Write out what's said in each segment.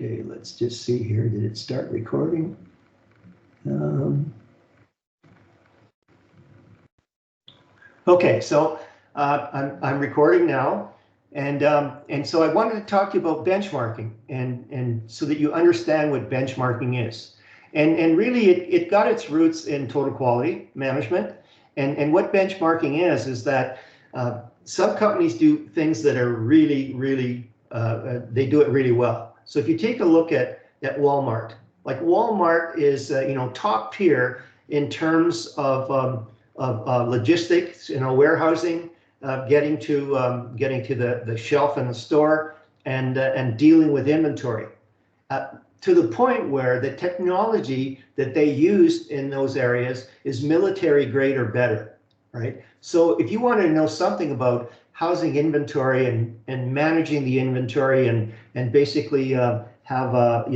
Okay, let's just see here. Did it start recording? Okay, so I'm recording now, and so I wanted to talk to you about benchmarking, and so that you understand what benchmarking is, and really it got its roots in total quality management, and what benchmarking is that some companies do things that are really they do it really well. So if you take a look at Walmart, like Walmart is top tier in terms of logistics, warehousing, getting to the shelf in the store, and dealing with inventory, to the point where the technology that they use in those areas is military grade or better, right? So if you want to know something about housing inventory and managing the inventory and basically have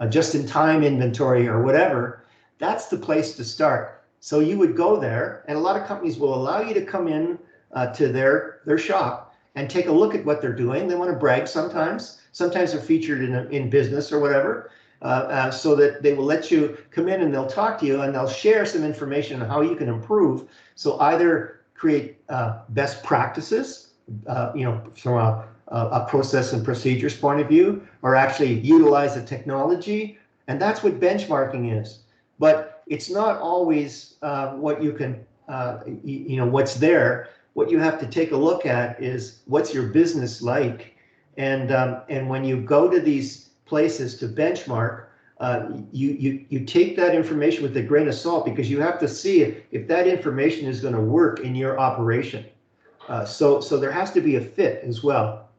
just-in-time inventory or whatever, that's the place to start. So you would go there, and a lot of companies will allow you to come in to their shop and take a look at what they're doing. They want to brag sometimes. Sometimes they're featured in business or whatever, so that they will let you come in and they'll talk to you and they'll share some information on how you can improve. So either create best practices, from a process and procedures point of view, or actually utilize the technology. And that's what benchmarking is. But it's not always what you can, what's there. What you have to take a look at is what's your business like. And when you go to these places to benchmark, you take that information with a grain of salt, because you have to see if that information is going to work in your operation. So there has to be a fit as well.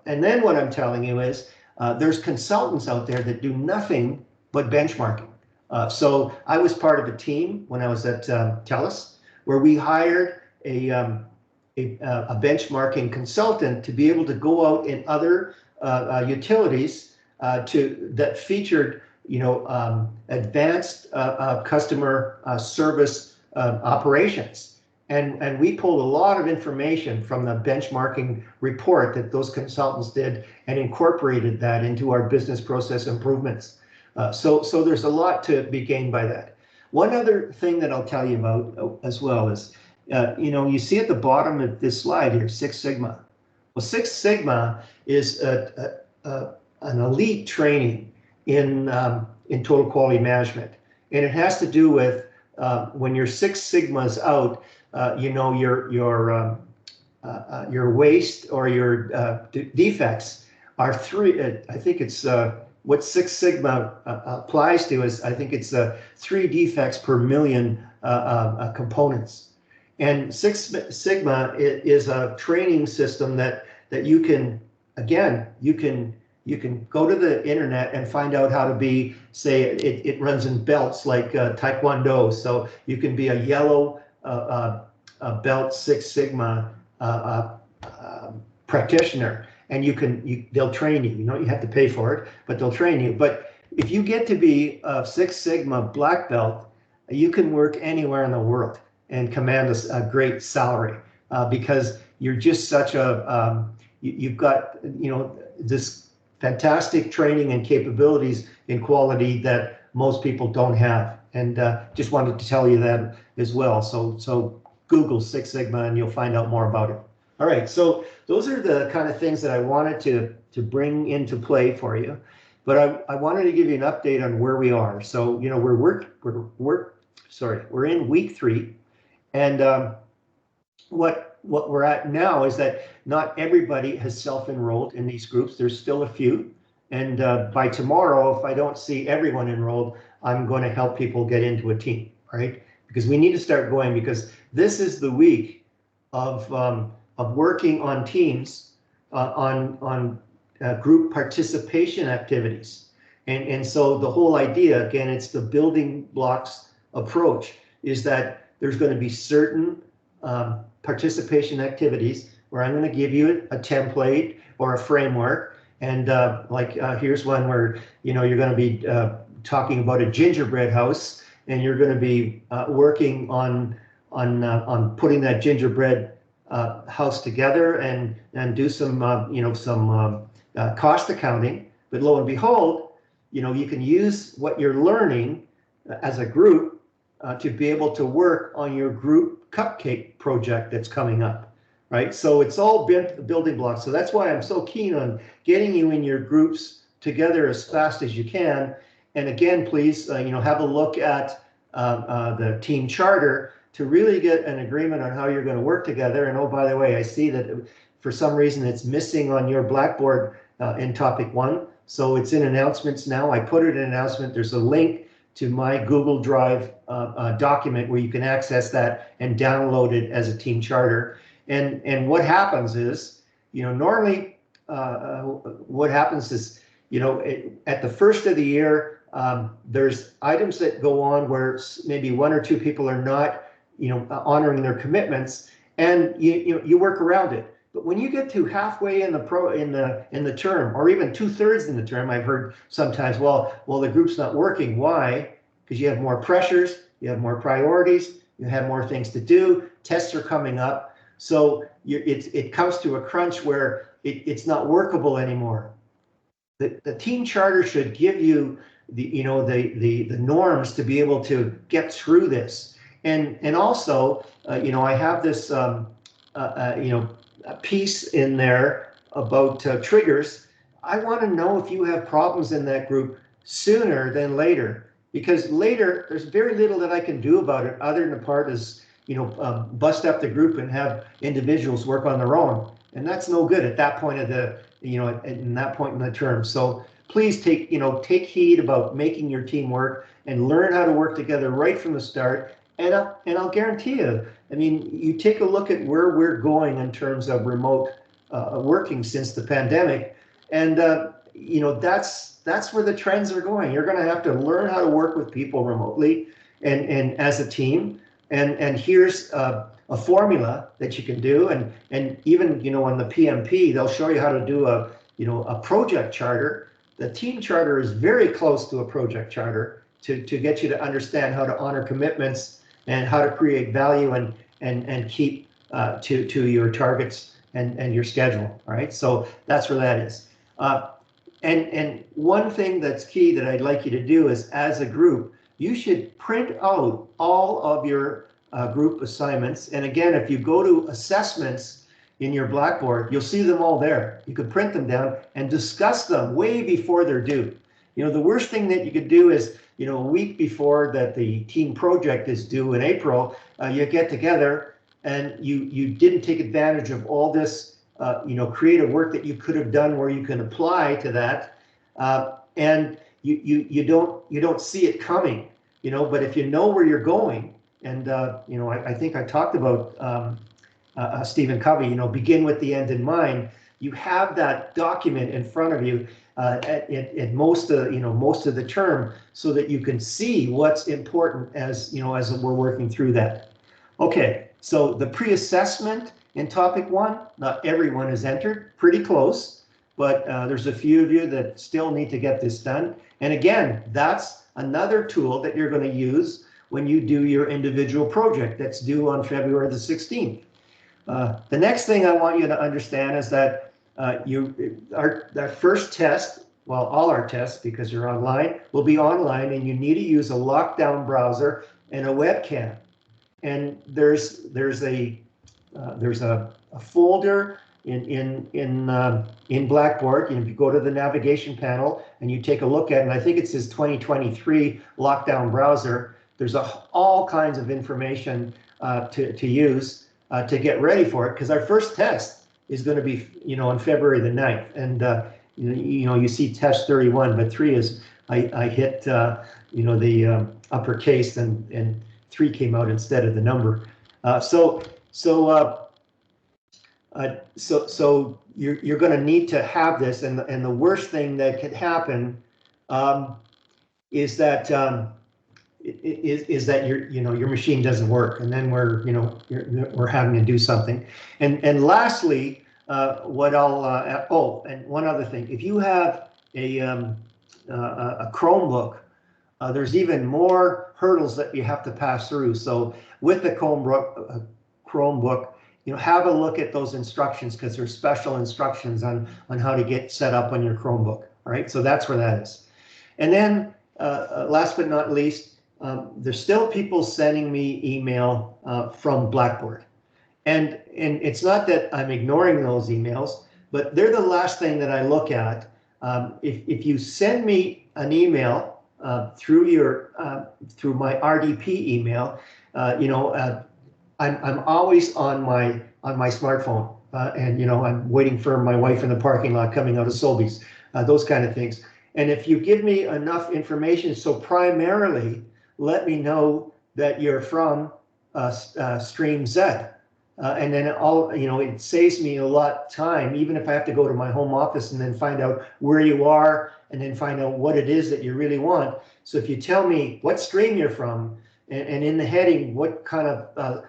And then what I'm telling you is there's consultants out there that do nothing but benchmarking. So I was part of a team when I was at TELUS, where we hired a benchmarking consultant to be able to go out in other utilities that featured advanced customer service operations. And we pulled a lot of information from the benchmarking report that those consultants did and incorporated that into our business process improvements. So there's a lot to be gained by that. One other thing that I'll tell you about as well is, you see at the bottom of this slide here, Six Sigma. Well, Six Sigma is an elite training in total quality management, and it has to do with when your Six Sigma's out, your waste or your defects are three. I think it's what Six Sigma applies to is, I think it's 3 defects per million components. And Six Sigma is a training system that you can, again, you can go to the internet and find out how to be, say, it runs in belts like Taekwondo. So you can be a yellow belt Six Sigma practitioner, and they'll train you. You have to pay for it, but they'll train you. But if you get to be a Six Sigma black belt, you can work anywhere in the world and command a great salary, because you're just such a, you've got, this fantastic training and capabilities in quality that most people don't have. And just wanted to tell you that as well. So Google Six Sigma and you'll find out more about it. All right, so those are the kind of things that I wanted to bring into play for you. But I wanted to give you an update on where we are. So, we're in week 3. And what we're at now is that not everybody has self-enrolled in these groups. There's still a few. And by tomorrow, if I don't see everyone enrolled, I'm going to help people get into a team, right? Because we need to start going, because this is the week of working on teams, on group participation activities. And so the whole idea, again, it's the building blocks approach, is that there's going to be certain participation activities where I'm going to give you a template or a framework. And here's one where, you're going to be talking about a gingerbread house, and you're going to be working on putting that gingerbread house together and do some cost accounting, but lo and behold, you can use what you're learning as a group to be able to work on your group cupcake project that's coming up, right? So it's all building blocks. So that's why I'm so keen on getting you in your groups together as fast as you can. And again, please, have a look at the team charter to really get an agreement on how you're going to work together. And oh, by the way, I see that for some reason it's missing on your Blackboard in topic 1. So it's in announcements now. I put it in announcement. There's a link to my Google Drive document where you can access that and download it as a team charter. And what happens is, normally what happens is, at the first of the year, there's items that go on where maybe 1 or 2 people are not, honoring their commitments, and you work around it. But when you get to halfway in the term, or even 2/3 in the term, I've heard sometimes, well, the group's not working. Why? Because you have more pressures, you have more priorities, you have more things to do. Tests are coming up, so it comes to a crunch where it's not workable anymore. The team charter should give you the norms to be able to get through this. And also, I have this a piece in there about triggers. I want to know if you have problems in that group sooner than later, because later there's very little that I can do about it other than the part is, bust up the group and have individuals work on their own. And that's no good at that point of the, in that point in the term. So please take heed about making your team work and learn how to work together right from the start. And I'll guarantee you, you take a look at where we're going in terms of remote working since the pandemic, and that's where the trends are going. You're going to have to learn how to work with people remotely and as a team. And here's a formula that you can do, and even on the PMP they'll show you how to do a project charter. The team charter is very close to a project charter to get you to understand how to honor commitments and how to create value and keep to your targets and your schedule. All right, so that's where that is. And one thing that's key that I'd like you to do is, as a group, you should print out all of your group assignments. And again, if you go to assessments in your Blackboard, you'll see them all there. You could print them down and discuss them way before they're due. The worst thing that you could do is, a week before that the team project is due in April, you get together and you didn't take advantage of all this, creative work that you could have done where you can apply to that, and you don't see it coming, But if you know where you're going, and I think I talked about Stephen Covey, begin with the end in mind. You have that document in front of you at most of the term, so that you can see what's important as we're working through that. Okay, so the pre-assessment in topic 1, not everyone is entered, pretty close, but there's a few of you that still need to get this done. And again, that's another tool that you're going to use when you do your individual project that's due on February the 16th. The next thing I want you to understand is that our first test, well, all our tests, because you're online, will be online, and you need to use a lockdown browser and a webcam. And there's a folder in Blackboard. If you go to the navigation panel and you take a look at it, and I think it says 2023 lockdown browser, there's all kinds of information to use to get ready for it, because our first test is going to be on February the 9th, and you see test 31, but 3 is I hit the uppercase, and 3 came out instead of the number. So you're going to need to have this, and the worst thing that could happen is that your machine doesn't work, and then we're having to do something. And lastly, what I'll and one other thing, if you have a Chromebook, there's even more hurdles that you have to pass through. So with the Chromebook, have a look at those instructions, because there's special instructions on how to get set up on your Chromebook. All right, so that's where that is. And then last but not least, there's still people sending me email from Blackboard. And it's not that I'm ignoring those emails, but they're the last thing that I look at. If you send me an email through my RDP email, I'm always on my smartphone, and I'm waiting for my wife in the parking lot coming out of Sobeys, those kind of things. And if you give me enough information, so primarily let me know that you're from Stream Z. And then it saves me a lot of time, even if I have to go to my home office and then find out where you are and then find out what it is that you really want. So if you tell me what stream you're from and in the heading what kind of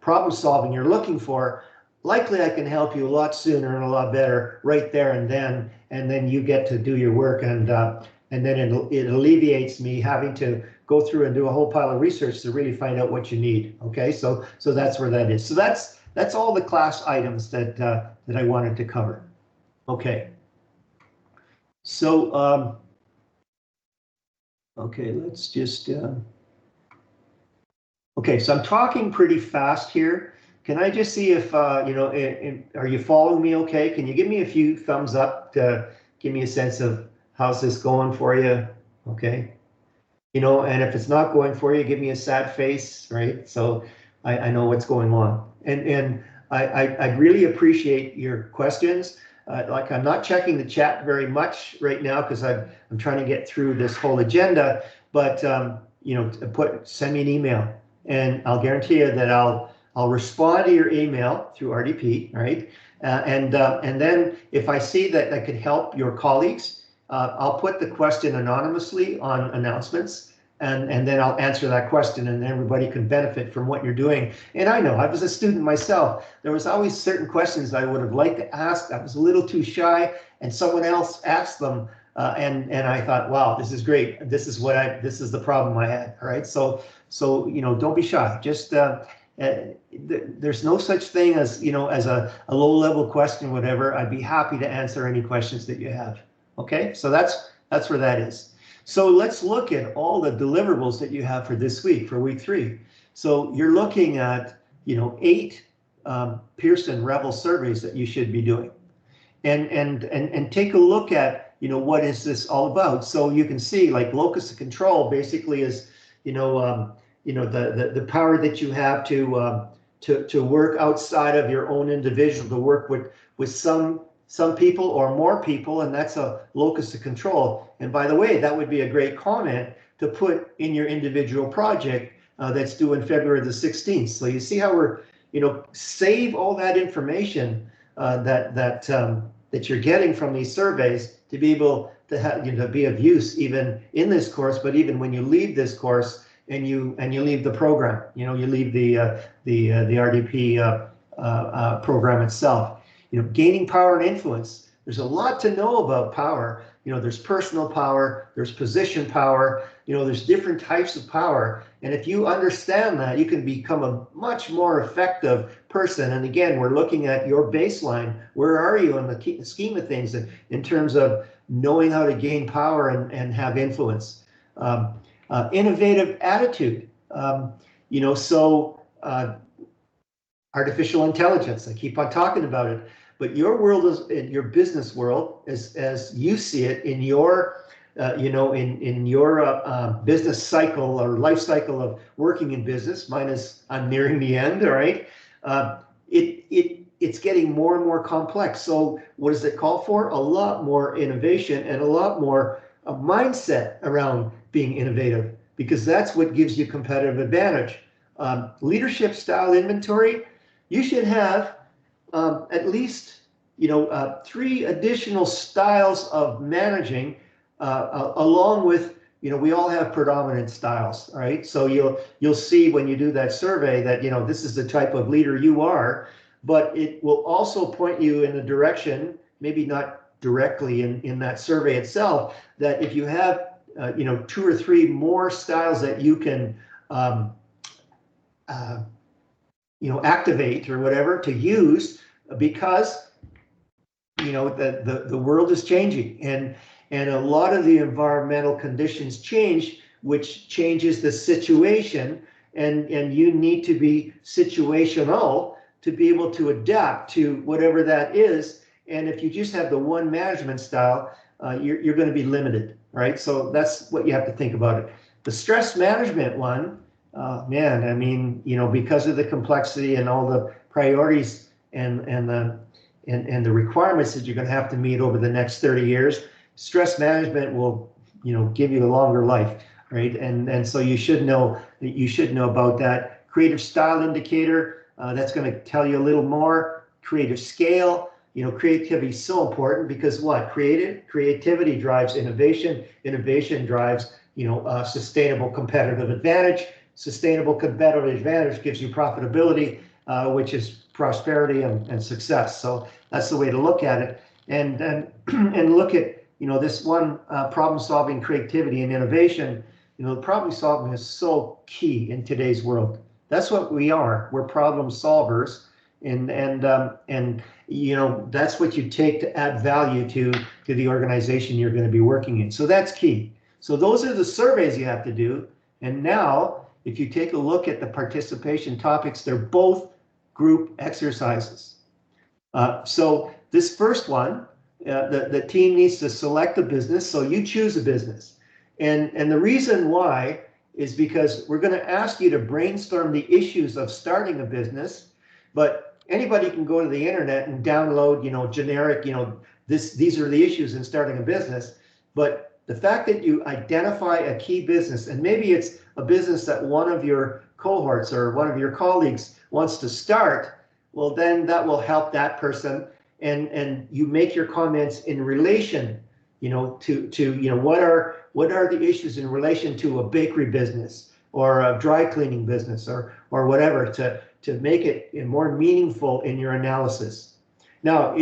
problem solving you're looking for, likely I can help you a lot sooner and a lot better right there and then you get to do your work, and then it alleviates me having to go through and do a whole pile of research to really find out what you need. Okay, so that's where that is. So that's all the class items that I wanted to cover. Okay. So okay, let's just okay, so I'm talking pretty fast here. Can I just see if are you following me okay? Can you give me a few thumbs up to give me a sense of how's this going for you? Okay. And if it's not going for you, give me a sad face, right? So I know what's going on. And I really appreciate your questions. Like, I'm not checking the chat very much right now because I'm trying to get through this whole agenda, but send me an email and I'll guarantee you that I'll respond to your email through RDP, right? And then if I see that I could help your colleagues, I'll put the question anonymously on announcements, and then I'll answer that question, and everybody can benefit from what you're doing. And I know, I was a student myself. There was always certain questions I would have liked to ask. I was a little too shy, and someone else asked them, and I thought, wow, this is great. This is the problem I had. All right, so don't be shy. Just there's no such thing as as a low-level question, whatever. I'd be happy to answer any questions that you have. Okay, so that's where that is. So let's look at all the deliverables that you have for this week, for week 3. So you're looking at 8 Pearson Revel surveys that you should be doing, and take a look at what is this all about. So you can see, like, locus of control basically is the power that you have to work outside of your own individual, to work with some people or more people, and that's a locus of control. And by the way, that would be a great comment to put in your individual project that's due in February the 16th. So you see how we're, save all that information that you're getting from these surveys to be able to have, be of use even in this course, but even when you leave this course and you leave the program, you leave the RDP program itself. Gaining power and influence. There's a lot to know about power. There's personal power, there's position power, there's different types of power. And if you understand that, you can become a much more effective person. And again, we're looking at your baseline. Where are you in the scheme of things in terms of knowing how to gain power and have influence? Innovative attitude. Artificial intelligence, I keep on talking about it. But your world is your business world, as you see it in your, in your business cycle or life cycle of working in business. Mine is, I'm nearing the end. All right, it's getting more and more complex. So what does it call for? A lot more innovation and a lot more mindset around being innovative, because that's what gives you competitive advantage. Leadership style inventory. You should have at least 3 additional styles of managing, along with we all have predominant styles, right? So you'll see when you do that survey that this is the type of leader you are, but it will also point you in a direction, maybe not directly in that survey itself, that if you have 2 or 3 more styles that you can activate or whatever to use, because the world is changing, and a lot of the environmental conditions change, which changes the situation, and you need to be situational to be able to adapt to whatever that is. And if you just have the one management style, you're going to be limited, right? So that's what you have to think about it. The stress management one, man, I mean, because of the complexity and all the priorities and the requirements that you're going to have to meet over the next 30 years, stress management will, give you a longer life, right? And so you should know about that. Creative style indicator, that's going to tell you a little more. Creative scale, creativity is so important, because what? Creativity drives innovation. Innovation drives, sustainable competitive advantage. Sustainable competitive advantage gives you profitability, which is prosperity and success. So that's the way to look at it. And look at, this one, problem solving, creativity, and innovation. The problem solving is so key in today's world. That's what we are. We're problem solvers, and that's what you take to add value to the organization you're going to be working in. So that's key. So those are the surveys you have to do. And now, if you take a look at the participation topics, they're both group exercises. So this first one, the team needs to select a business. So you choose a business. And the reason why is because we're going to ask you to brainstorm the issues of starting a business, but anybody can go to the internet and download, generic, these are the issues in starting a business. But the fact that you identify a key business, and maybe it's a business that one of your cohorts or one of your colleagues wants to start, well, then that will help that person, and you make your comments in relation, to what are the issues in relation to a bakery business or a dry cleaning business or whatever, to make it more meaningful in your analysis. Now,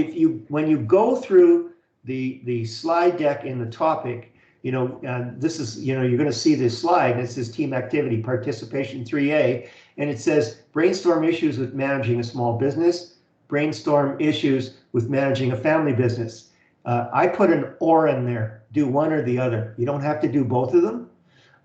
when you go through the slide deck in the topic, this is, you're going to see this slide. It says team activity, participation 3A, and it says brainstorm issues with managing a small business, brainstorm issues with managing a family business. I put an or in there, do one or the other. You don't have to do both of them.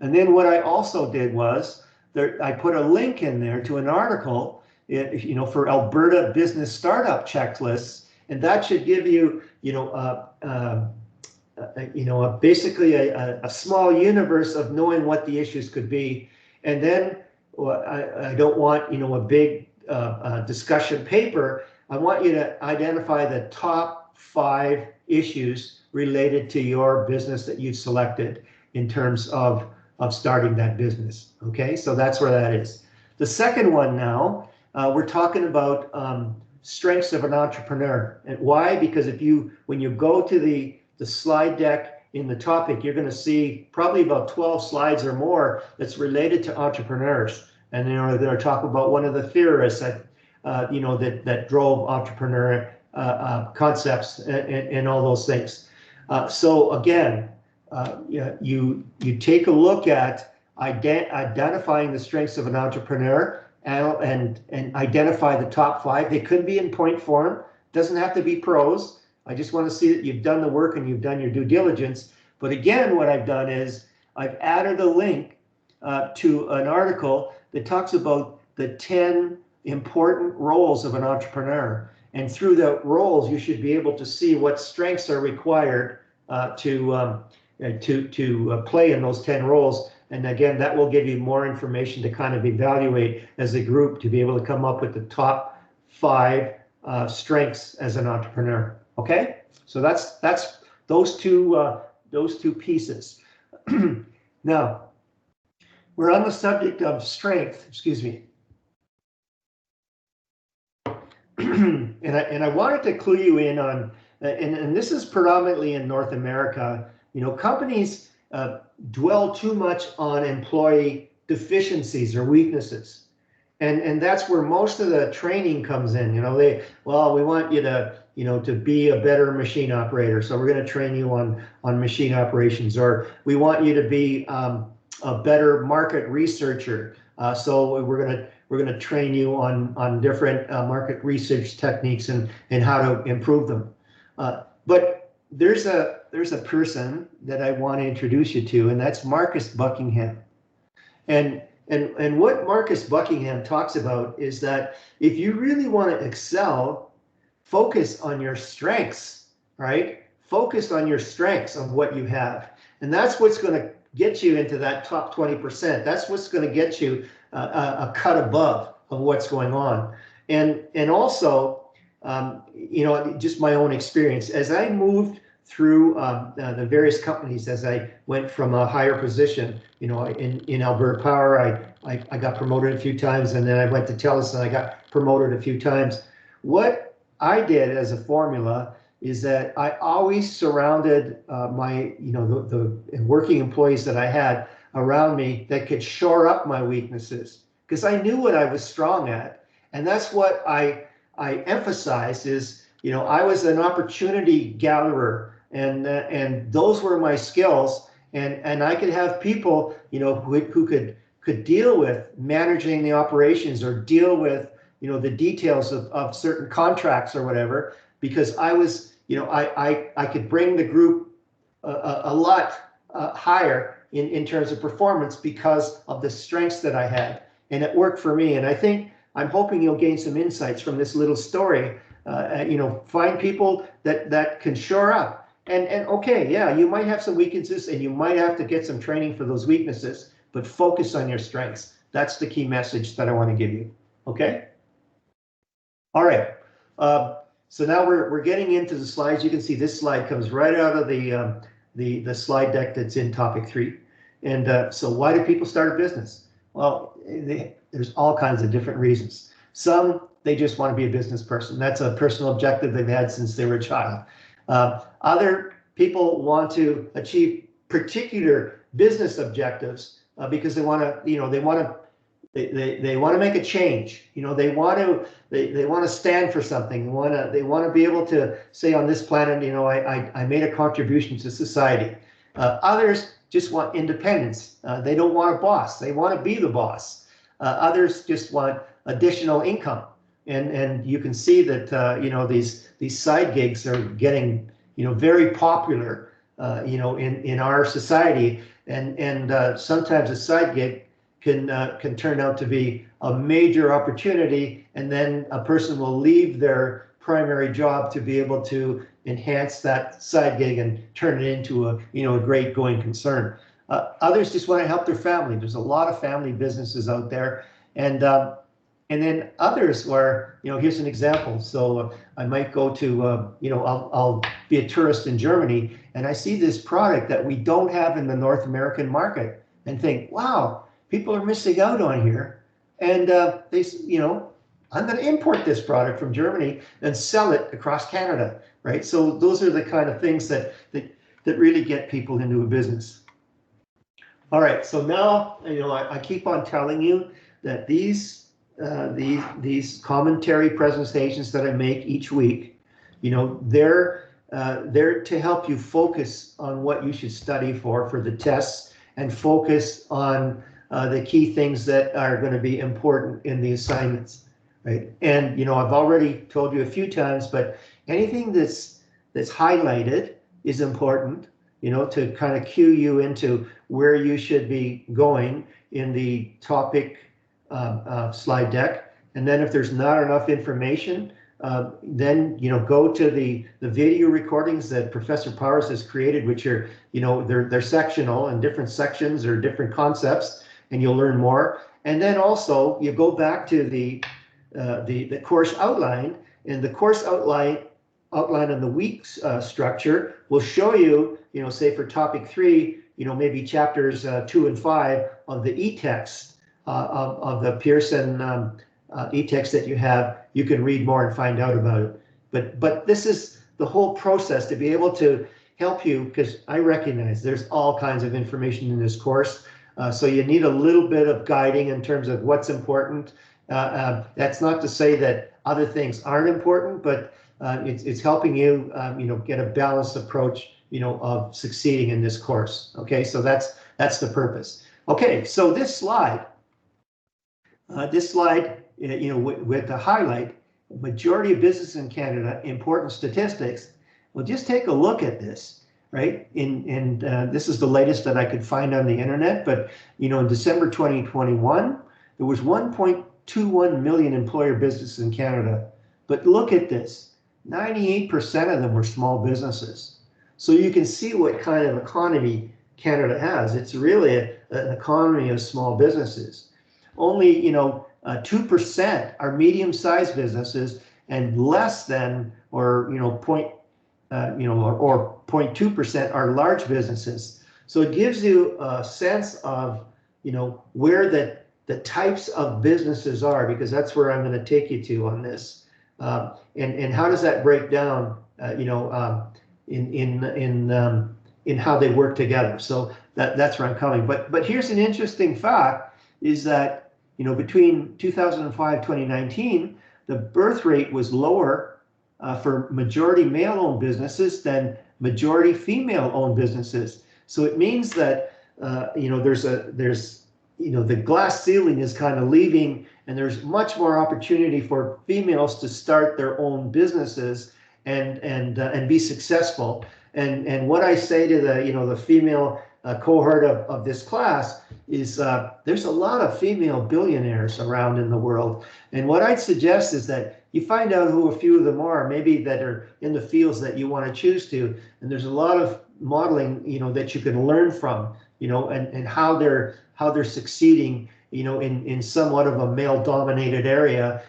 And then what I also did was, I put a link in there to an article, for Alberta business startup checklists, and that should give you, basically a small universe of knowing what the issues could be. And then I don't want, a big discussion paper. I want you to identify the top 5 issues related to your business that you've selected in terms of starting that business. Okay, so that's where that is. The second one now, we're talking about strengths of an entrepreneur. And why? Because when you go to the slide deck in the topic, you're going to see probably about 12 slides or more that's related to entrepreneurs. And they're going to talk about one of the theorists that that drove entrepreneur concepts and all those things. So again, you take a look at identifying the strengths of an entrepreneur and identify the top 5. They could be in point form. Doesn't have to be prose. I just want to see that you've done the work and you've done your due diligence. But again, what I've done is I've added a link to an article that talks about the 10 important roles of an entrepreneur. And through the roles, you should be able to see what strengths are required to play in those 10 roles. And again, that will give you more information to kind of evaluate as a group to be able to come up with the top 5 strengths as an entrepreneur. Okay, so that's those two pieces. Now, we're on the subject of strength. Excuse me. And I wanted to clue you in on, and this is predominantly in North America. Companies dwell too much on employee deficiencies or weaknesses, and that's where most of the training comes in. We want you to to be a better machine operator, so we're going to train you on machine operations, or we want you to be a better market researcher, so we're we're going to train you on different market research techniques and how to improve them. But there's a person that I want to introduce you to, and that's Marcus Buckingham. And what Marcus Buckingham talks about is that if you really want to excel, focus on your strengths, right? Focus on your strengths of what you have. And that's what's going to get you into that top 20%. That's what's going to get you a cut above of what's going on. And also, you know, just my own experience, as I moved through the various companies, as I went from a higher position, you know, in Alberta Power, I got promoted a few times, and then I went to TELUS and I got promoted a few times. What I did as a formula is that I always surrounded my, you know, the working employees that I had around me that could shore up my weaknesses, because I knew what I was strong at. And that's what I emphasized is, you know, I was an opportunity gatherer, and those were my skills. And I could have people, you know, who could deal with managing the operations or deal with, you know, the details of certain contracts or whatever, because I was, you know, I could bring the group a lot higher in terms of performance because of the strengths that I had, and it worked for me. And I'm hoping you'll gain some insights from this little story. You know, find people that can shore up. And okay, yeah, you might have some weaknesses and you might have to get some training for those weaknesses, but focus on your strengths. That's the key message that I want to give you. Okay? All right. So now we're getting into the slides. You can see this slide comes right out of the slide deck that's in topic 3. And so why do people start a business? Well, there's all kinds of different reasons. Some, they just want to be a business person. That's a personal objective they've had since they were a child. Other people want to achieve particular business objectives because they want to, you know, they want to make a change. You know, they want to stand for something. They want to be able to say on this planet, you know, I made a contribution to society. Others just want independence. They don't want a boss. They want to be the boss. Others just want additional income. And you can see that you know, these side gigs are getting, you know, very popular, you know, in our society, and sometimes a side gig can turn out to be a major opportunity, and then a person will leave their primary job to be able to enhance that side gig and turn it into a, you know, a great going concern. Others just want to help their family. There's a lot of family businesses out there, and then others where, you know, here's an example. So I might go to, you know, I'll be a tourist in Germany, and I see this product that we don't have in the North American market, and think, wow, people are missing out on here. And they, you know, I'm going to import this product from Germany and sell it across Canada, right? So those are the kind of things that really get people into a business. All right, so now, you know, I keep on telling you that these commentary presentations that I make each week, you know, they're to help you focus on what you should study for the tests, and focus on the key things that are going to be important in the assignments, right? And, you know, I've already told you a few times, but anything that's highlighted is important, you know, to kind of cue you into where you should be going in the topic slide deck. And then if there's not enough information, then, you know, go to the video recordings that Professor Powers has created, which are, you know, they're sectional, and different sections or different concepts, and you'll learn more. And then also you go back to the course outline, and the course outline of the week's structure will show you, you know, say for topic 3, you know, maybe chapters 2 and 5 of the e-text of the Pearson e-text that you have. You can read more and find out about it. But this is the whole process to be able to help you, because I recognize there's all kinds of information in this course. So you need a little bit of guiding in terms of what's important. That's not to say that other things aren't important, but it's helping you, you know, get a balanced approach, you know, of succeeding in this course. Okay, so that's the purpose. Okay, so this slide, This slide, with the highlight, majority of business in Canada, important statistics. Well, just take a look at this, right? This is the latest that I could find on the internet, but in December 2021, there was 1.21 million employer businesses in Canada. But look at this, 98% of them were small businesses. So you can see what kind of economy Canada has. It's really an economy of small businesses. Only 2% are medium-sized businesses, and less than or 0.2% are large businesses. So it gives you a sense of where the types of businesses are, because that's where I'm going to take you to on this, and how does that break down in how they work together. So that's where I'm coming. But here's an interesting fact, is that between 2005 and 2019, the birth rate was lower for majority male-owned businesses than majority female-owned businesses. So it means that there's the glass ceiling is kind of leaving, and there's much more opportunity for females to start their own businesses and be successful. And what I say to the female cohort of this class is there's a lot of female billionaires around in the world, and what I'd suggest is that you find out who a few of them are, maybe that are in the fields that you want to choose to, and there's a lot of modeling that you can learn from, and how they're succeeding in somewhat of a male dominated area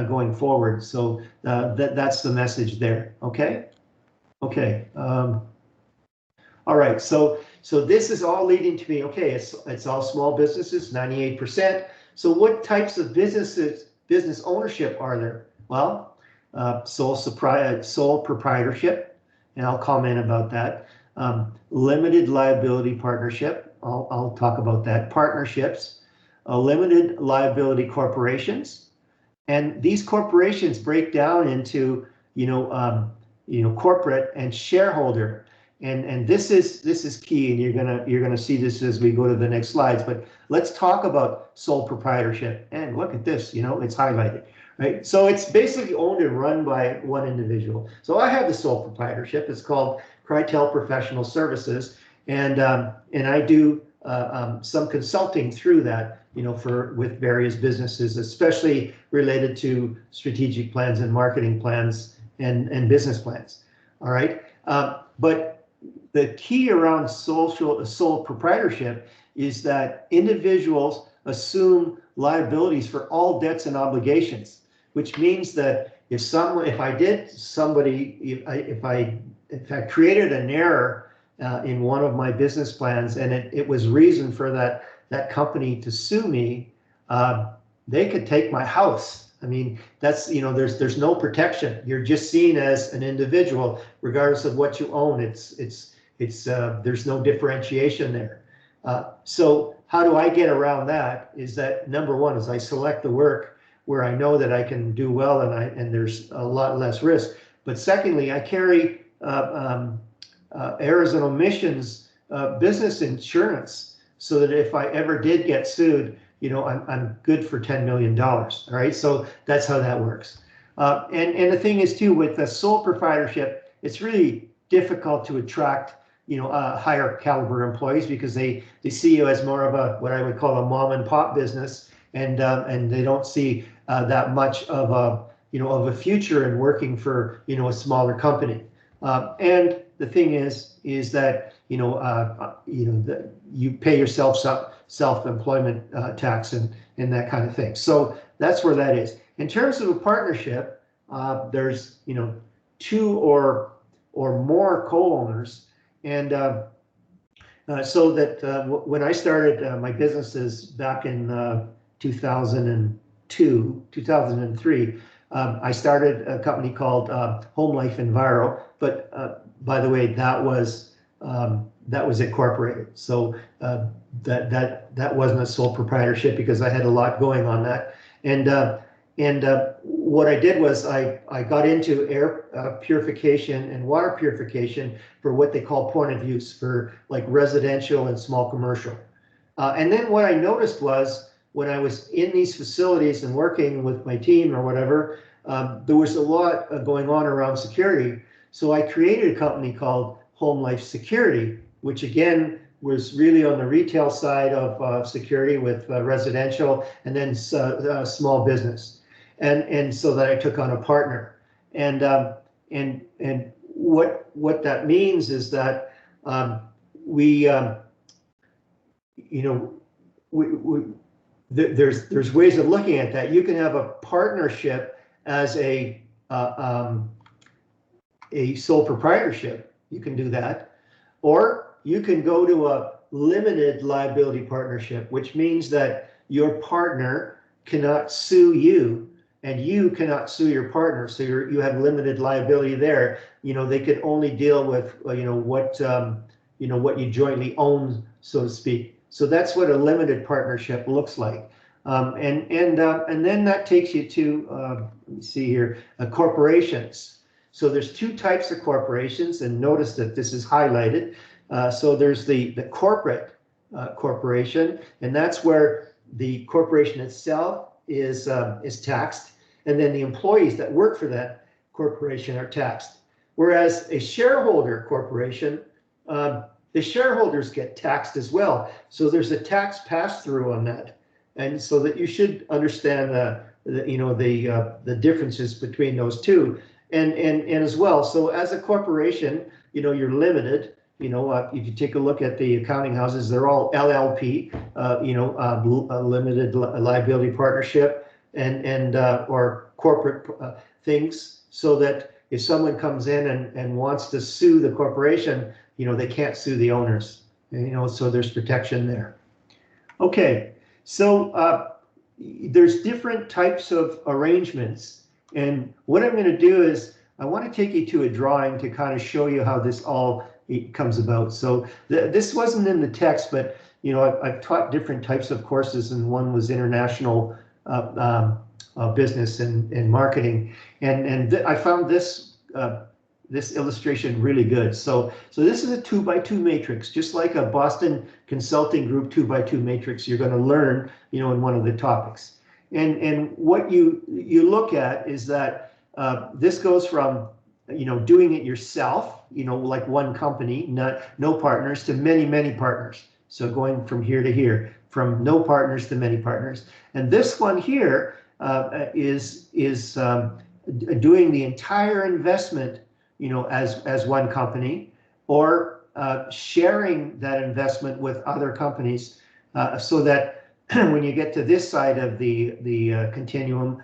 going forward. So that's the message there. Okay. All right, so this is all leading to me, okay, it's all small businesses, 98%. So what types of business ownership are there? Well, sole proprietorship, and I'll comment about that. Limited liability partnership, I'll talk about that. Partnerships, limited liability corporations, and these corporations break down into corporate and shareholder. And this is key, and you're gonna see this as we go to the next slides. But let's talk about sole proprietorship. And look at this, it's highlighted, right? So it's basically owned and run by one individual. So I have the sole proprietorship. It's called Crytel Professional Services, and I do some consulting through that, with various businesses, especially related to strategic plans and marketing plans and business plans. All right, but the key around sole proprietorship is that individuals assume liabilities for all debts and obligations, which means that if I created an error in one of my business plans, and it was reason for that company to sue me, they could take my house. I mean, that's, there's no protection. You're just seen as an individual, regardless of what you own. There's no differentiation there. So how do I get around that? Is that number one is I select the work where I know that I can do well, and there's a lot less risk. But secondly, I carry errors and omissions business insurance, so that if I ever did get sued, I'm good for $10 million. All right, so that's how that works. And the thing is too, with the sole proprietorship, it's really difficult to attract higher caliber employees, because they see you as more of a, what I would call a mom and pop business, and they don't see that much of a future in working for a smaller company. And the thing is that you pay yourself self-employment tax and that kind of thing. So that's where that is. In terms of a partnership, there's two or more co-owners, and so that when I started my businesses back in 2002, 2003, I started a company called Home Life Enviro, but by the way, that was incorporated. So that wasn't a sole proprietorship, because I had a lot going on that. And what I did was I got into air purification and water purification for what they call point of use, for like residential and small commercial. And then what I noticed was when I was in these facilities and working with my team or whatever, there was a lot going on around security. So I created a company called Home Life Security, which again was really on the retail side of security with residential and then small business. And so that I took on a partner. And what that means is that there's ways of looking at that. You can have a partnership as a sole proprietorship. You can do that, or you can go to a limited liability partnership, which means that your partner cannot sue you and you cannot sue your partner. So you have limited liability there. They could only deal with what you jointly own, so to speak. So that's what a limited partnership looks like. And then that takes you to let me see here, corporations. So there's two types of corporations, and notice that this is highlighted. So there's the corporate corporation, and that's where the corporation itself is taxed, and then the employees that work for that corporation are taxed. Whereas a shareholder corporation, the shareholders get taxed as well. So there's a tax pass-through on that, and so that you should understand the differences between those two, and as well. So as a corporation, you're limited. If you take a look at the accounting houses, they're all LLP, a limited liability partnership, and or corporate things, so that if someone comes in and wants to sue the corporation, they can't sue the owners. So there's protection there. Okay, so there's different types of arrangements, and what I'm going to do is I want to take you to a drawing to kind of show you how this all comes about. So this wasn't in the text, but I've taught different types of courses, and one was international business and marketing, and I found this illustration really good. So this is a 2x2 matrix, just like a Boston Consulting Group 2x2 matrix you're going to learn in one of the topics. And what you look at is that this goes from doing it yourself, like one company, no partners, to many partners. So going from here to here, from no partners to many partners. And this one here is doing the entire investment, as one company, or sharing that investment with other companies, so that when you get to this side of the continuum,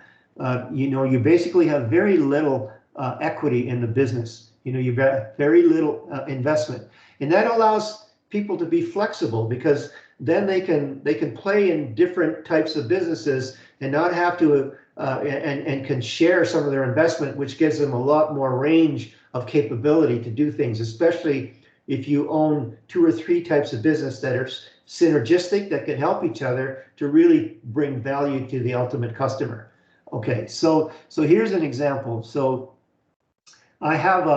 you basically have very little equity in the business. You've got very little investment, and that allows people to be flexible, because then they can play in different types of businesses and not have to and can share some of their investment, which gives them a lot more range of capability to do things, especially if you own 2 or 3 types of business that are synergistic, that can help each other to really bring value to the ultimate customer. Okay, so here's an example. So I have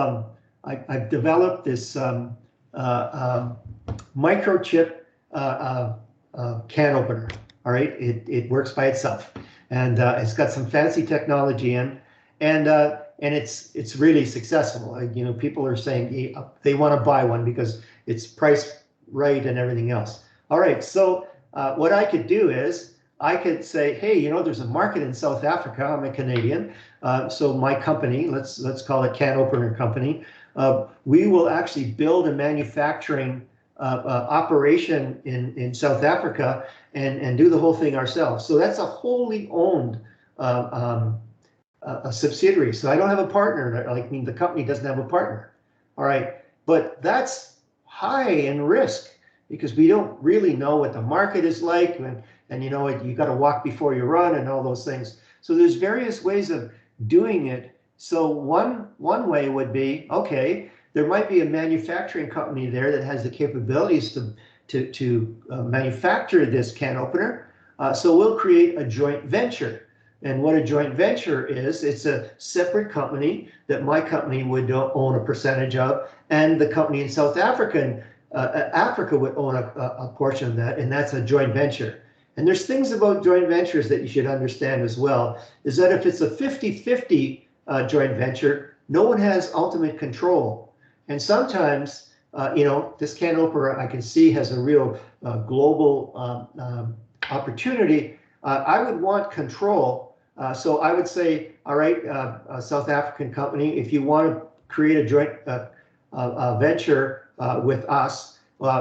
I've developed this microchip can opener. All right, it works by itself, and it's got some fancy technology in, and it's really successful. People are saying they want to buy one because it's priced right and everything else. All right, so what I could do is I could say, hey, there's a market in South Africa. I'm a Canadian, so my company, let's call it Can Opener Company. We will actually build a manufacturing operation in South Africa and do the whole thing ourselves. So that's a wholly owned a subsidiary. So I don't have a partner. The company doesn't have a partner. All right, but that's high in risk, because we don't really know what the market is like, and you got to walk before you run and all those things. So there's various ways of doing it. So one way would be, okay, there might be a manufacturing company there that has the capabilities to manufacture this can opener. So we'll create a joint venture. And what a joint venture is, it's a separate company that my company would own a percentage of, and the company in South Africa would own a portion of that, and that's a joint venture. And there's things about joint ventures that you should understand as well, is that if it's a 50-50 joint venture, no one has ultimate control. And sometimes, this can opener I can see has a real global opportunity. I would want control. So I would say, all right, a South African company, if you want to create a joint venture with us,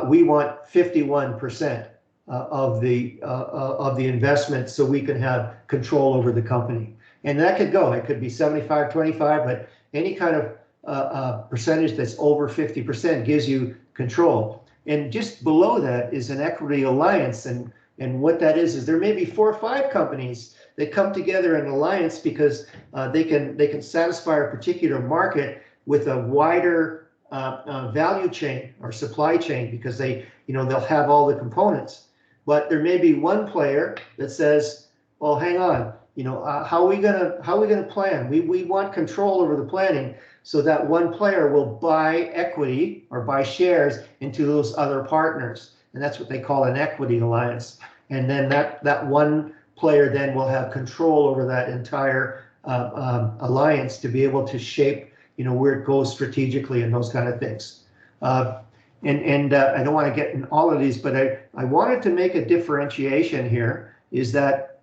we want 51% of the investment, so we can have control over the company. And that could go. It could be 75-25, but any kind of percentage that's over 50% gives you control. And just below that is an equity alliance, and what that is there may be 4 or 5 companies that come together in an alliance because they can satisfy a particular market with a wider value chain or supply chain, because they'll have all the components. But there may be one player that says, well, hang on, how are we gonna plan? We want control over the planning, so that one player will buy equity or buy shares into those other partners, and that's what they call an equity alliance. And then that one player then will have control over that entire alliance to be able to shape where it goes strategically and those kind of things. And I don't want to get in all of these, but I wanted to make a differentiation here, is that,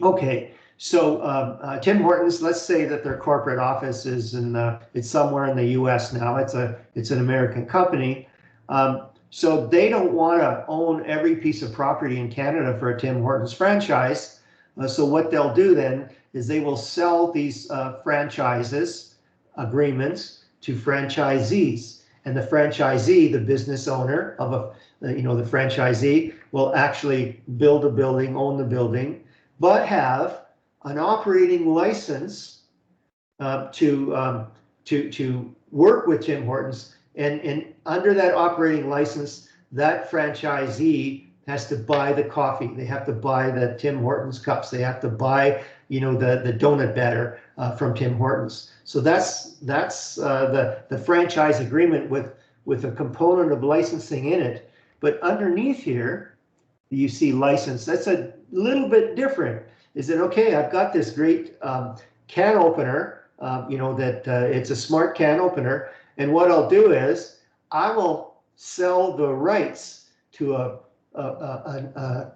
okay, so Tim Hortons, let's say that their corporate office is it's somewhere in the US now. It's an American company. So they don't want to own every piece of property in Canada for a Tim Hortons franchise. So what they'll do then is they will sell these franchises agreements to franchisees. And the franchisee, the business owner of the franchisee, will actually build a building, own the building, but have an operating license to work with Tim Hortons. And under that operating license, that franchisee has to buy the coffee. They have to buy the Tim Hortons cups. They have to buy, the donut batter from Tim Hortons. So that's the franchise agreement with a component of licensing in it. But underneath here, you see license. That's a little bit different. Is that okay? I've got this great can opener, it's a smart can opener. And what I'll do is I will sell the rights to a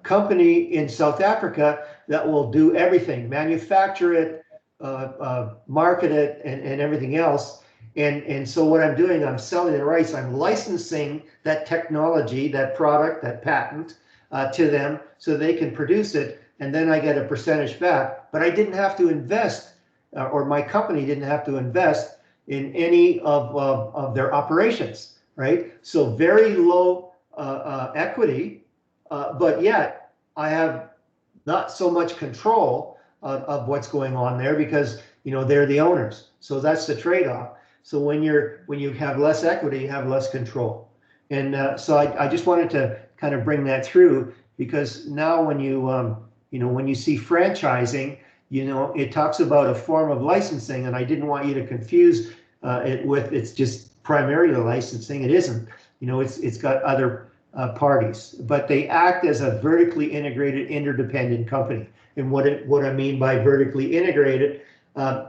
company in South Africa that will do everything, manufacture it, market it, and everything else. And so what I'm doing, I'm selling the rights, I'm licensing that technology, that product, that patent to them so they can produce it, and then I get a percentage back. But I didn't have to invest, or my company didn't have to invest in any of their operations, right? So very low equity, but yet I have not so much control of what's going on there, because they're the owners. So that's the trade-off. So when you have less equity, you have less control. And so I just wanted to kind of bring that through, because now when you see franchising, it talks about a form of licensing, and I didn't want you to confuse it with it's just primarily licensing. It isn't. It's got other parties, but they act as a vertically integrated, interdependent company. And what I mean by vertically integrated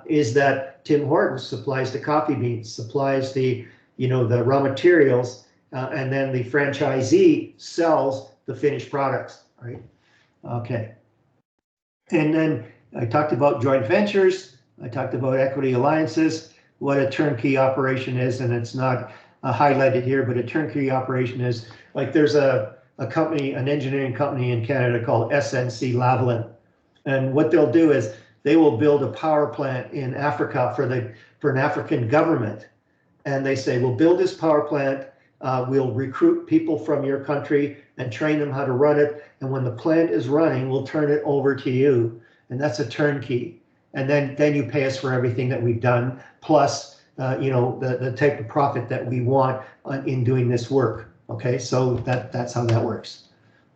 is that Tim Hortons supplies the coffee beans, supplies the raw materials, and then the franchisee sells the finished products. Right? Okay. And then I talked about joint ventures. I talked about equity alliances, what a turnkey operation is, and it's not highlighted here, but a turnkey operation is like there's a company, an engineering company in Canada called SNC Lavalin. And what they'll do is they will build a power plant in Africa for an African government. And they say, we'll build this power plant, we'll recruit people from your country and train them how to run it. And when the plant is running, we'll turn it over to you. And that's a turnkey. And then you pay us for everything that we've done, plus the type of profit that we want in doing this work. Okay, so that's how that works.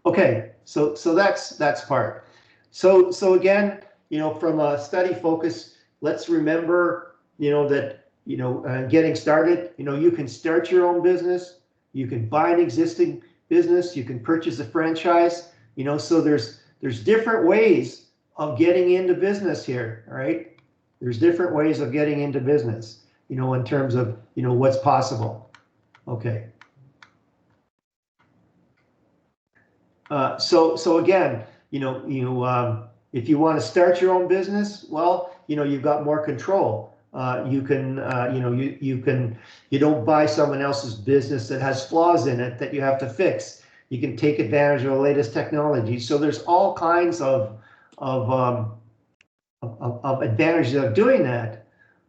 Okay, so that's part. So again, from a study focus, let's remember, that getting started, you can start your own business, you can buy an existing business, you can purchase a franchise, So there's different ways of getting into business here, all right? There's different ways of getting into business, in terms of, what's possible. Okay. So again, if you want to start your own business, well, you've got more control. You can, you don't buy someone else's business that has flaws in it that you have to fix. You can take advantage of the latest technology. So there's all kinds of advantages of doing that,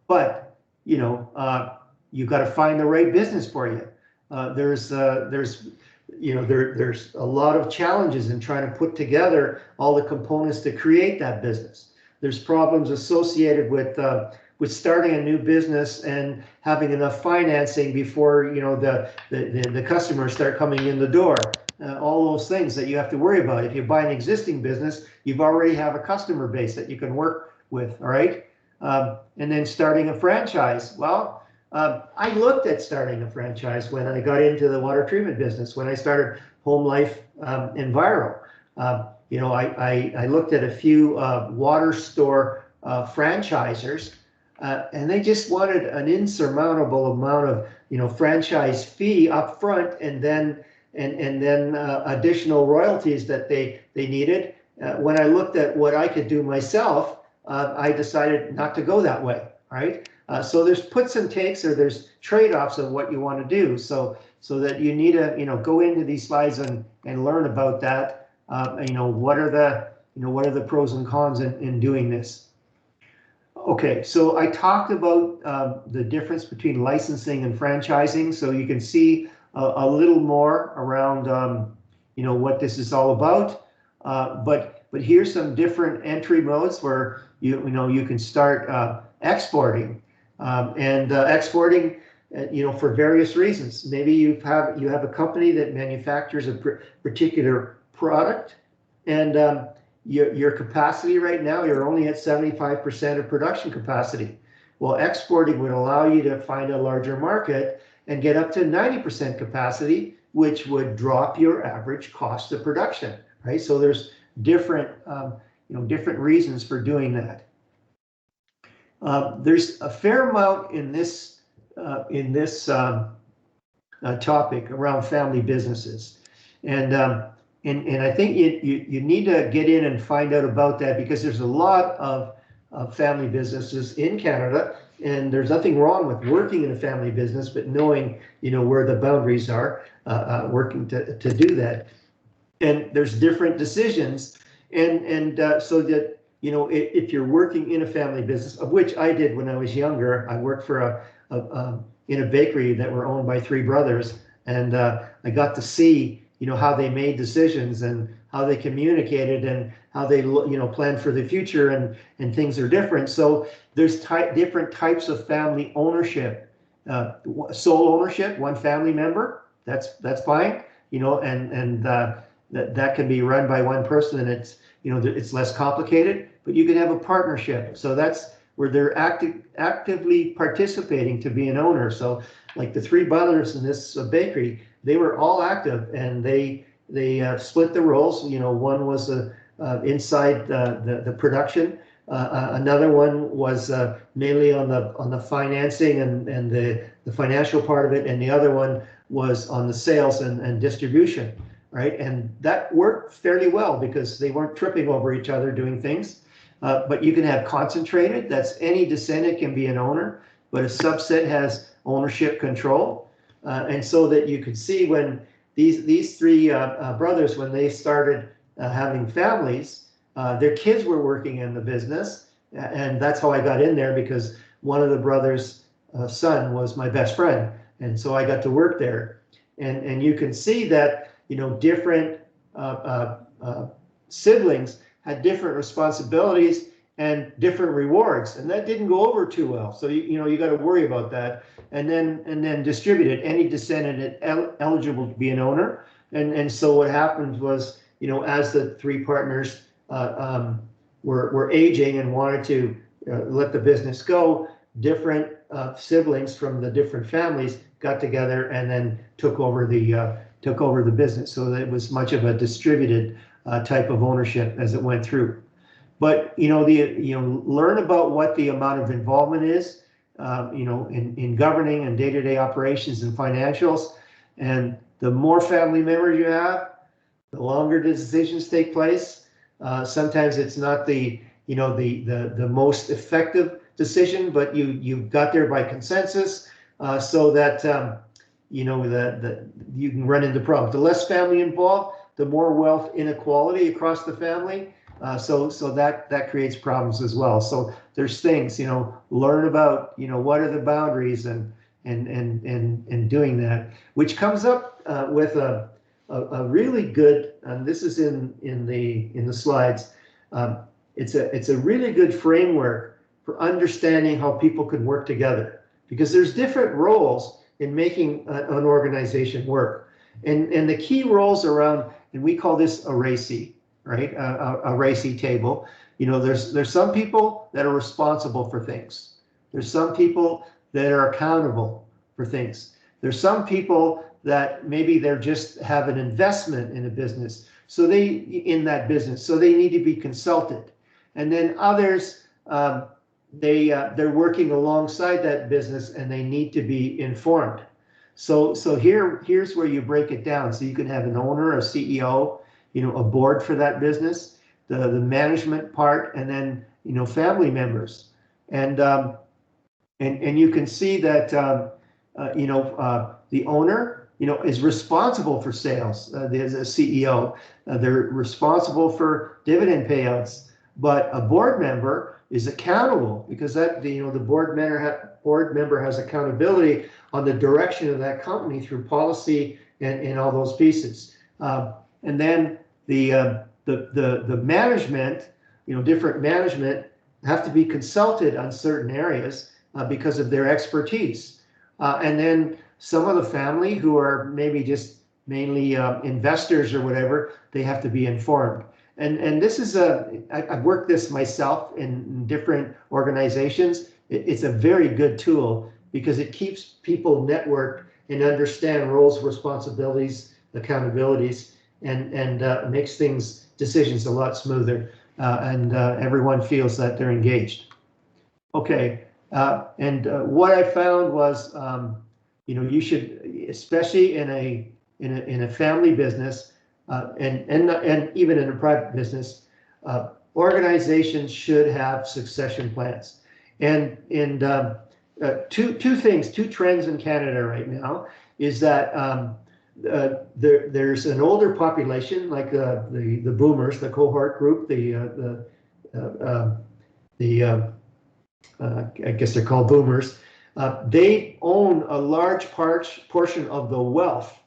but you've got to find the right business for you. There's a lot of challenges in trying to put together all the components to create that business. There's problems associated with starting a new business and having enough financing before the customers start coming in the door. All those things that you have to worry about. If you buy an existing business, you've already have a customer base that you can work with. All right, and then starting a franchise. Well, I looked at starting a franchise when I got into the water treatment business, when I started Home Life Enviro. I looked at a few water store franchisers, and they just wanted an insurmountable amount of franchise fee up front, and then additional royalties that they needed. When I looked at what I could do myself, I decided not to go that way. Right? So there's puts and takes, or there's trade-offs of what you want to do. So that you need to go into these slides and learn about that. What are the pros and cons in doing this? Okay, so I talked about the difference between licensing and franchising, so you can see a little more around what this is all about. But here's some different entry modes where you can start exporting, and exporting, for various reasons. Maybe you have a company that manufactures a particular product, and your capacity right now, you're only at 75% of production capacity. Well, exporting would allow you to find a larger market and get up to 90% capacity, which would drop your average cost of production. Right? So there's different reasons for doing that. There's a fair amount in this topic around family businesses, and I think you need to get in and find out about that, because there's a lot of family businesses in Canada, and there's nothing wrong with working in a family business, but knowing where the boundaries are, working to do that. And there's different decisions, and so that if you're working in a family business, of which I did when I was younger. I worked for in a bakery that were owned by three brothers, and I got to see how they made decisions and how they communicated and how they planned for the future, and things are different. So there's different types of family ownership. Sole ownership, one family member, that's fine, and that can be run by one person, and it's less complicated. But you can have a partnership, so that's where they're actively participating to be an owner. So like the three brothers in this bakery, they were all active, and they split the roles. One was inside the production, another one was mainly on the financing and the financial part of it, and the other one was on the sales and distribution. Right? And that worked fairly well because they weren't tripping over each other doing things. But you can have concentrated, that's any descendant can be an owner, but a subset has ownership control. And so that you could see when these three brothers, when they started having families, their kids were working in the business. And that's how I got in there, because one of the brothers' son was my best friend. And so I got to work there. And you can see that different siblings had different responsibilities and different rewards, and that didn't go over too well. So you got to worry about that, and then distribute it. Any descendant eligible to be an owner, and so what happened was as the three partners were aging and wanted to let the business go, different siblings from the different families got together and then took over the business. So that it was much of a distributed type of ownership as it went through. But learn about what the amount of involvement is, in governing and day-to-day operations and financials. And the more family members you have, the longer the decisions take place. Sometimes it's not the most effective decision, but you got there by consensus, so that that you can run into problems. The less family involved, the more wealth inequality across the family. So that creates problems as well. So there's things, learn about, what are the boundaries and doing that, which comes up with a really good, and this is in the slides. It's a really good framework for understanding how people can work together, because there's different roles in making an organization work, and the key roles around, and we call this a RACI. Right, a RACI table. There's some people that are responsible for things. There's some people that are accountable for things. There's some people that maybe they're just have an investment in a business, so they need to be consulted. And then others, they're working alongside that business and they need to be informed. So here's where you break it down. So you can have an owner, a CEO, a board for that business, the management part, and then family members, and you can see that the owner is responsible for sales. There's a CEO. They're responsible for dividend payouts, but a board member is accountable, because that the board member has accountability on the direction of that company through policy and all those pieces, and then the management, different management have to be consulted on certain areas because of their expertise. And then some of the family who are maybe just mainly investors or whatever, they have to be informed. And this is I've worked this myself in different organizations. It's a very good tool because it keeps people networked and understand roles, responsibilities, accountabilities, and makes decisions a lot smoother, and everyone feels that they're engaged. Okay, and what I found was, you should, especially in a family business, and even in a private business, organizations should have succession plans. And two trends in Canada right now is that there's an older population, like the boomers, the cohort group, I guess they're called boomers. They own a large portion of the wealth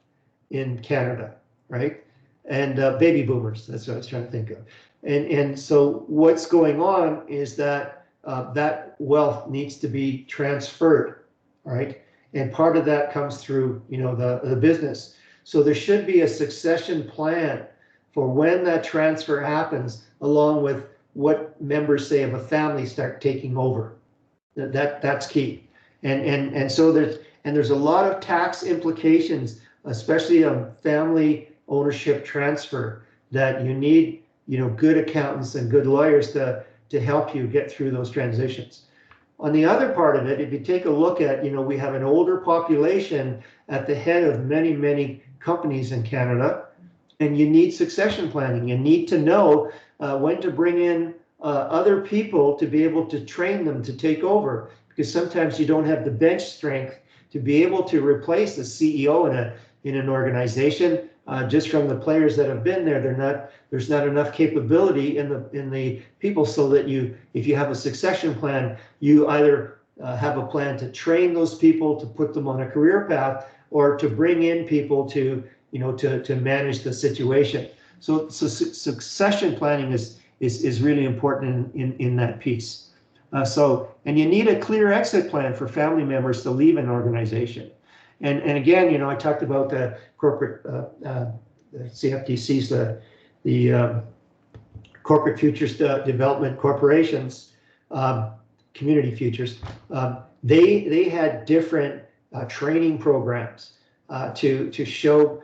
in Canada, right? And baby boomers, that's what I was trying to think of. And so what's going on is that that wealth needs to be transferred, right? And part of that comes through, the business. So there should be a succession plan for when that transfer happens, along with what members, say, of a family start taking over. That's key. And so there's a lot of tax implications, especially on family ownership transfer, that you need, good accountants and good lawyers to help you get through those transitions. On the other part of it, if you take a look at, we have an older population at the head of many, many companies in Canada, and you need succession planning. You need to know when to bring in other people to be able to train them to take over, because sometimes you don't have the bench strength to be able to replace the CEO in an organization. Just from the players that have been there, there's not enough capability in the people, so that if you have a succession plan, you either have a plan to train those people, to put them on a career path, or to bring in people to manage the situation. So succession planning is really important in that piece. And you need a clear exit plan for family members to leave an organization. And again, I talked about the corporate CFTCs, the corporate futures development corporations, community futures. They had different training programs to show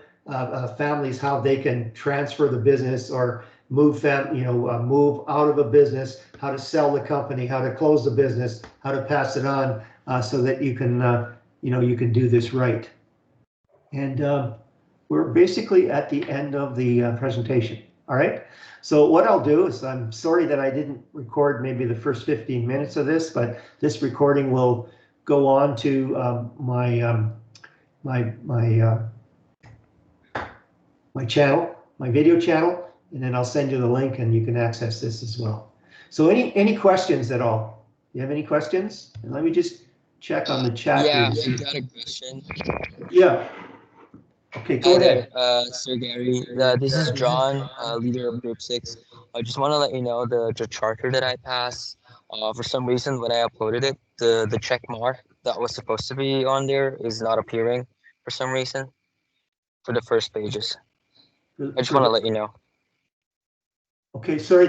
families how they can transfer the business or move move out of a business, how to sell the company, how to close the business, how to pass it on, so that you can you can do this right. And we're basically at the end of the presentation. All right. So what I'll do is, I'm sorry that I didn't record maybe the first 15 minutes of this, but this recording will go on to my channel, my video channel, and then I'll send you the link and you can access this as well. So any questions at all? You have any questions? And let me just check on the chat here. Yeah, I got a question. Yeah. Okay, go ahead. Sir Gary. This is John, leader of Group 6. I just want to let you know the charter that I passed. For some reason, when I uploaded it, the check mark that was supposed to be on there is not appearing for some reason for the first pages. I just want to let you know. Okay, sorry,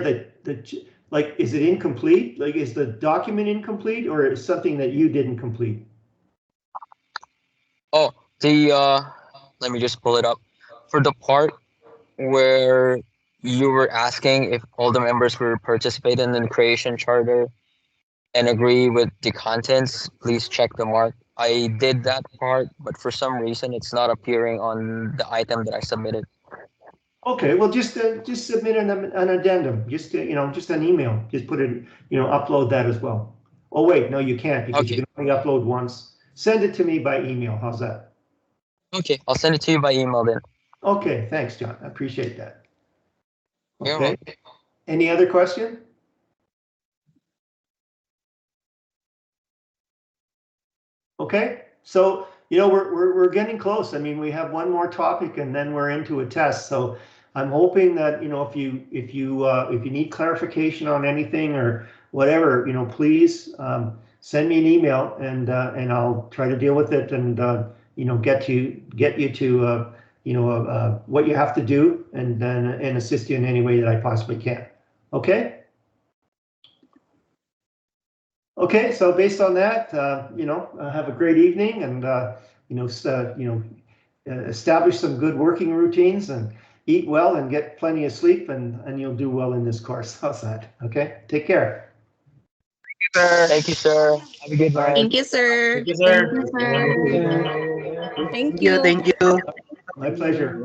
like, is it incomplete? Like, is the document incomplete, or is something that you didn't complete? Oh, let me just pull it up. For the part where you were asking if all the members will participate in the creation charter and agree with the contents, please check the mark. I did that part, but for some reason it's not appearing on the item that I submitted. Okay, well, just submit an addendum, just just an email, just put it, upload that as well. Oh wait, no, you can't, because you Okay. can only upload once. Send it to me by email. How's that? Okay, I'll send it to you by email then. Okay, thanks, John. I appreciate that. You're Okay. welcome. Any other question? Okay, so we're getting close. I mean, we have one more topic and then we're into a test. So I'm hoping that if you need clarification on anything or whatever, please send me an email and I'll try to deal with it and get you to what you have to do and assist you in any way that I possibly can. Okay. Okay, so based on that, have a great evening and, establish some good working routines and eat well and get plenty of sleep and you'll do well in this course. How's that? Okay, take care. Thank you, sir. Have a good night. Thank you, sir. Thank you, sir. Thank you, sir. Thank Thank you. you. My pleasure.